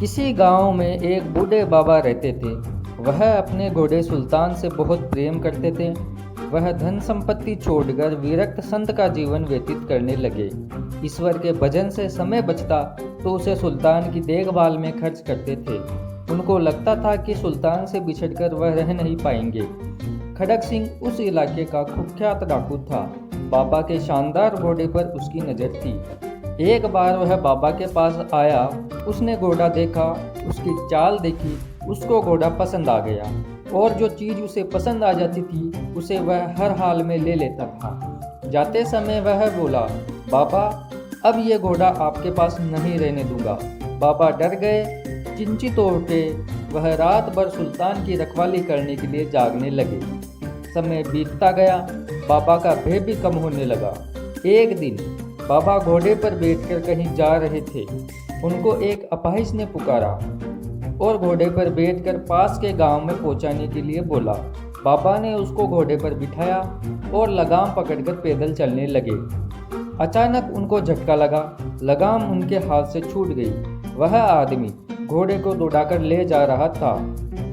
किसी गांव में एक बूढ़े बाबा रहते थे। वह अपने घोड़े सुल्तान से बहुत प्रेम करते थे। वह धन संपत्ति छोड़कर विरक्त संत का जीवन व्यतीत करने लगे। ईश्वर के भजन से समय बचता तो उसे सुल्तान की देखभाल में खर्च करते थे। उनको लगता था कि सुल्तान से बिछड़कर वह रह नहीं पाएंगे। खड़क सिंह उस इलाके का कुख्यात डाकू था। बाबा के शानदार घोड़े पर उसकी नज़र थी। एक बार वह बाबा के पास आया। उसने घोड़ा देखा, उसकी चाल देखी, उसको घोड़ा पसंद आ गया और जो चीज़ उसे पसंद आ जाती थी उसे वह हर हाल में ले लेता था। जाते समय वह बोला, बाबा अब ये घोड़ा आपके पास नहीं रहने दूंगा। बाबा डर गए, चिंतित हो उठे। वह रात भर सुल्तान की रखवाली करने के लिए जागने लगे। समय बीतता गया, बाबा का भय भी कम होने लगा। एक दिन बाबा घोड़े पर बैठकर कहीं जा रहे थे। उनको एक अपाहिज ने पुकारा और घोड़े पर बैठकर पास के गांव में पहुंचाने के लिए बोला। बाबा ने उसको घोड़े पर बिठाया और लगाम पकड़कर पैदल चलने लगे। अचानक उनको झटका लगा। लगाम उनके हाथ से छूट गई। वह आदमी घोड़े को दौड़ाकर ले जा रहा था।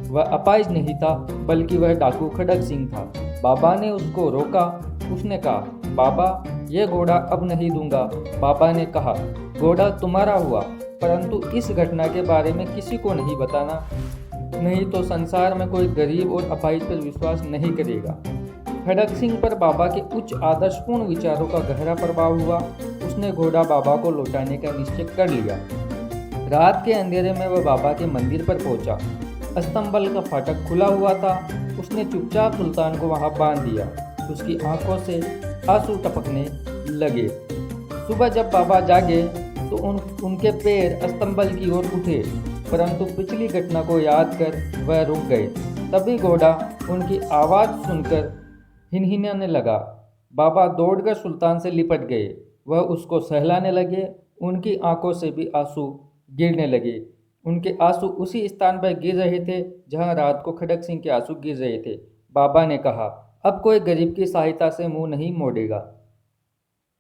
वह अपाहिज नहीं था, बल्कि वह डाकू खड़क सिंह था। बाबा ने उसको रोका। उसने कहा, बाबा ये घोड़ा अब नहीं दूंगा। बाबा ने कहा, घोड़ा तुम्हारा हुआ, परंतु इस घटना के बारे में किसी को नहीं बताना, नहीं तो संसार में कोई गरीब और अपाहिज पर विश्वास नहीं करेगा। खड़क सिंह पर बाबा के उच्च आदर्शपूर्ण विचारों का गहरा प्रभाव हुआ। उसने घोड़ा बाबा को लौटाने का निश्चय कर लिया। रात के अंधेरे में वह बाबा के मंदिर पर पहुंचा। अस्तंबल का फाटक खुला हुआ था। उसने चुपचाप सुल्तान को वहां बांध दिया। उसकी आंखों से आंसू टपकने लगे। सुबह जब बाबा जागे तो उनके पैर अस्तंबल की ओर उठे, परंतु पिछली घटना को याद कर वह रुक गए। तभी घोड़ा उनकी आवाज़ सुनकर हिनहिनाने लगा। बाबा दौड़कर सुल्तान से लिपट गए। वह उसको सहलाने लगे। उनकी आंखों से भी आंसू गिरने लगे। उनके आंसू उसी स्थान पर गिर रहे थे जहां रात को खड़क सिंह के आंसू गिर रहे थे। बाबा ने कहा, अब कोई गरीब की सहायता से मुंह नहीं मोड़ेगा।